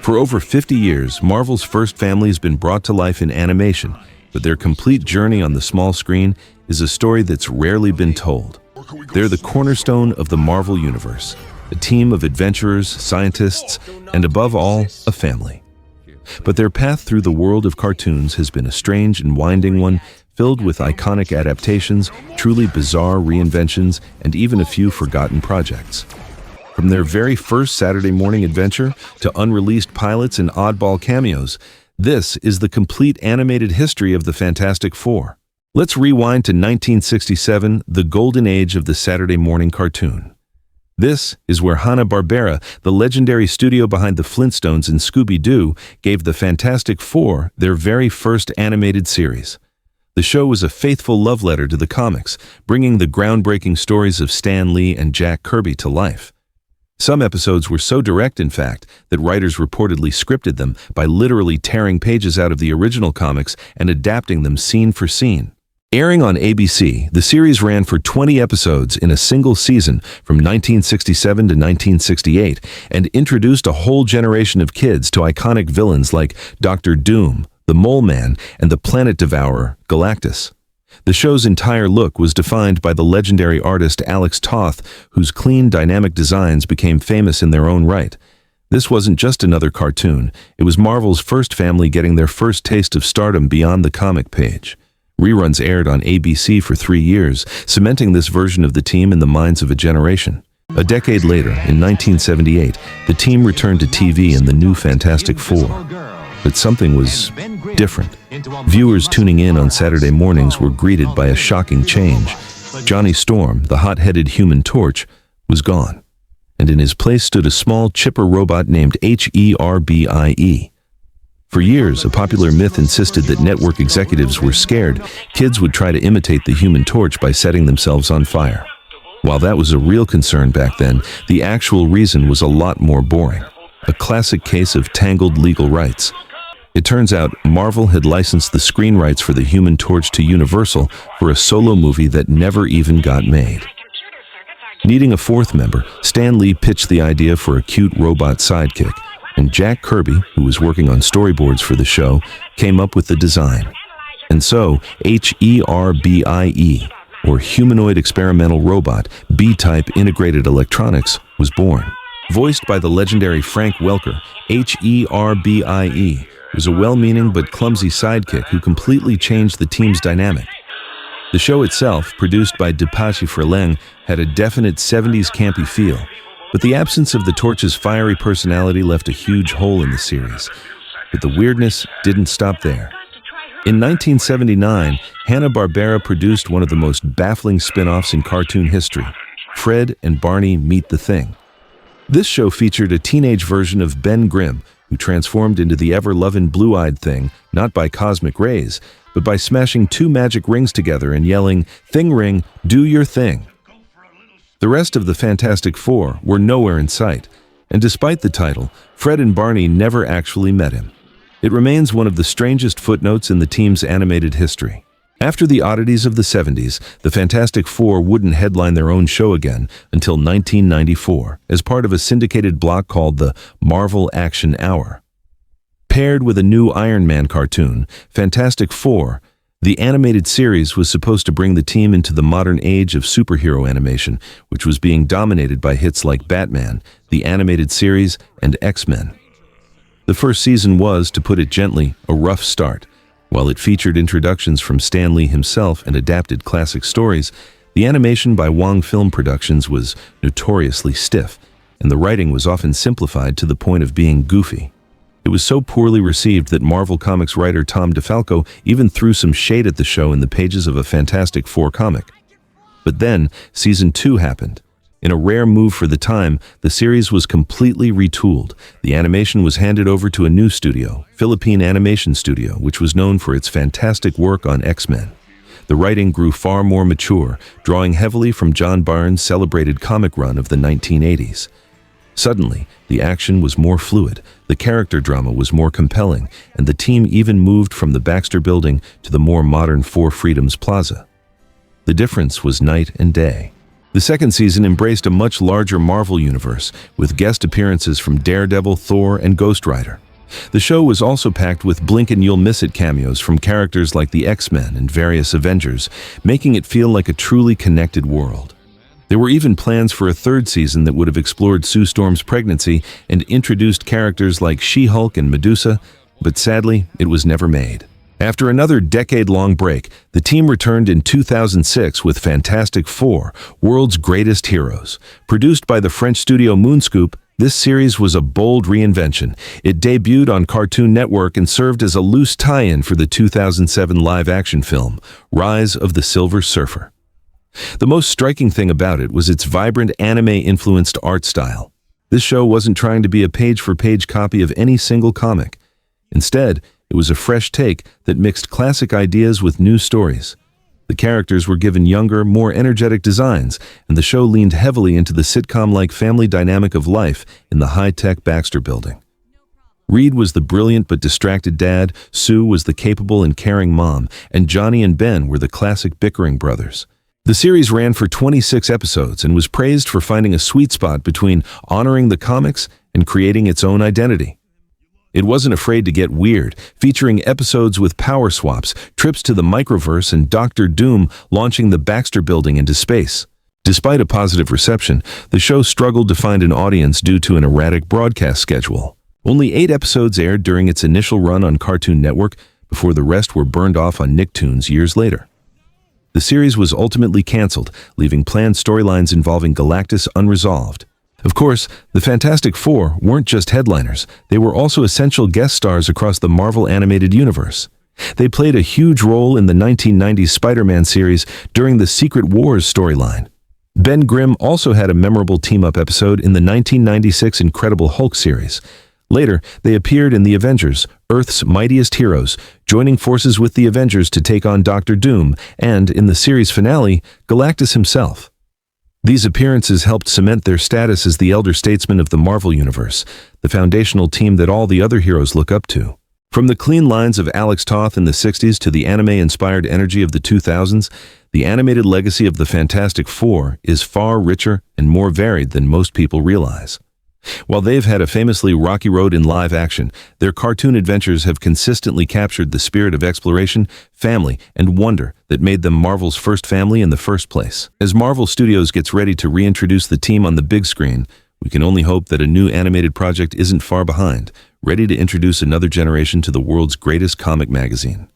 For over 50 years, Marvel's first family has been brought to life in animation, but their complete journey on the small screen is a story that's rarely been told. They're the cornerstone of the Marvel Universe, a team of adventurers, scientists, and above all, a family. But their path through the world of cartoons has been a strange and winding one, filled with iconic adaptations, truly bizarre reinventions, and even a few forgotten projects. From their very first Saturday morning adventure to unreleased pilots and oddball cameos, this is the complete animated history of the Fantastic Four. Let's rewind to 1967, the golden age of the Saturday morning cartoon. This is where Hanna-Barbera, the legendary studio behind the Flintstones and Scooby-Doo, gave the Fantastic Four their very first animated series. The show was a faithful love letter to the comics, bringing the groundbreaking stories of Stan Lee and Jack Kirby to life. Some episodes were so direct, in fact, that writers reportedly scripted them by literally tearing pages out of the original comics and adapting them scene for scene. Airing on ABC, the series ran for 20 episodes in a single season from 1967 to 1968 and introduced a whole generation of kids to iconic villains like Doctor Doom, the Mole Man, and the planet devourer, Galactus. The show's entire look was defined by the legendary artist Alex Toth, whose clean, dynamic designs became famous in their own right. This wasn't just another cartoon, it was Marvel's first family getting their first taste of stardom beyond the comic page. Reruns aired on ABC for 3 years, cementing this version of the team in the minds of a generation. A decade later, in 1978, the team returned to TV in the new Fantastic Four. But something was different. Viewers tuning in on Saturday mornings were greeted by a shocking change. Johnny Storm, the hot-headed Human Torch, was gone, and in his place stood a small chipper robot named H.E.R.B.I.E. For years, a popular myth insisted that network executives were scared kids would try to imitate the Human Torch by setting themselves on fire. While that was a real concern back then, the actual reason was a lot more boring. A classic case of tangled legal rights. It turns out Marvel had licensed the screen rights for the Human Torch to Universal for a solo movie that never even got made. Needing a fourth member, Stan Lee pitched the idea for a cute robot sidekick, and Jack Kirby, who was working on storyboards for the show, came up with the design. And so, H.E.R.B.I.E, or Humanoid Experimental Robot, B-Type Integrated Electronics, was born. Voiced by the legendary Frank Welker, H.E.R.B.I.E was a well-meaning but clumsy sidekick who completely changed the team's dynamic. The show itself, produced by Deepashi Furlang, had a definite 70s campy feel, but the absence of the Torch's fiery personality left a huge hole in the series. But the weirdness didn't stop there. In 1979, Hanna-Barbera produced one of the most baffling spin-offs in cartoon history, Fred and Barney Meet the Thing. This show featured a teenage version of Ben Grimm, who transformed into the ever-loving blue-eyed thing, not by cosmic rays, but by smashing 2 magic rings together and yelling, "Thing ring, do your thing." The rest of the Fantastic Four were nowhere in sight, and despite the title, Fred and Barney never actually met him. It remains one of the strangest footnotes in the team's animated history. After the oddities of the 70s, the Fantastic Four wouldn't headline their own show again until 1994, as part of a syndicated block called the Marvel Action Hour. Paired with a new Iron Man cartoon, Fantastic Four, the animated series was supposed to bring the team into the modern age of superhero animation, which was being dominated by hits like Batman, the animated series, and X-Men. The first season was, to put it gently, a rough start. While it featured introductions from Stan Lee himself and adapted classic stories, the animation by Wong Film Productions was notoriously stiff, and the writing was often simplified to the point of being goofy. It was so poorly received that Marvel Comics writer Tom DeFalco even threw some shade at the show in the pages of a Fantastic Four comic. But then, Season 2 happened. In a rare move for the time, the series was completely retooled. The animation was handed over to a new studio, Philippine Animation Studio, which was known for its fantastic work on X-Men. The writing grew far more mature, drawing heavily from John Byrne's celebrated comic run of the 1980s. Suddenly, the action was more fluid, the character drama was more compelling, and the team even moved from the Baxter Building to the more modern Four Freedoms Plaza. The difference was night and day. The second season embraced a much larger Marvel universe, with guest appearances from Daredevil, Thor, and Ghost Rider. The show was also packed with blink-and-you'll-miss-it cameos from characters like the X-Men and various Avengers, making it feel like a truly connected world. There were even plans for a third season that would have explored Sue Storm's pregnancy and introduced characters like She-Hulk and Medusa, but sadly, it was never made. After another decade-long break, the team returned in 2006 with Fantastic Four, World's Greatest Heroes. Produced by the French studio Moonscoop, this series was a bold reinvention. It debuted on Cartoon Network and served as a loose tie-in for the 2007 live-action film, Rise of the Silver Surfer. The most striking thing about it was its vibrant anime-influenced art style. This show wasn't trying to be a page-for-page copy of any single comic. Instead, it was a fresh take that mixed classic ideas with new stories. The characters were given younger, more energetic designs, and the show leaned heavily into the sitcom-like family dynamic of life in the high-tech Baxter building. Reed was the brilliant but distracted dad, Sue was the capable and caring mom, and Johnny and Ben were the classic bickering brothers. The series ran for 26 episodes and was praised for finding a sweet spot between honoring the comics and creating its own identity. It wasn't afraid to get weird, featuring episodes with power swaps, trips to the microverse, and Doctor Doom launching the Baxter building into space. Despite a positive reception, the show struggled to find an audience due to an erratic broadcast schedule. Only 8 episodes aired during its initial run on Cartoon Network, before the rest were burned off on Nicktoons years later. The series was ultimately canceled, leaving planned storylines involving Galactus unresolved. Of course, the Fantastic Four weren't just headliners, they were also essential guest stars across the Marvel animated universe. They played a huge role in the 1990s Spider-Man series during the Secret Wars storyline. Ben Grimm also had a memorable team-up episode in the 1996 Incredible Hulk series. Later, they appeared in The Avengers, Earth's Mightiest Heroes, joining forces with the Avengers to take on Doctor Doom, and, in the series finale, Galactus himself. These appearances helped cement their status as the elder statesmen of the Marvel Universe, the foundational team that all the other heroes look up to. From the clean lines of Alex Toth in the 60s to the anime-inspired energy of the 2000s, the animated legacy of the Fantastic Four is far richer and more varied than most people realize. While they've had a famously rocky road in live action, their cartoon adventures have consistently captured the spirit of exploration, family, and wonder that made them Marvel's first family in the first place. As Marvel Studios gets ready to reintroduce the team on the big screen, we can only hope that a new animated project isn't far behind, ready to introduce another generation to the world's greatest comic magazine.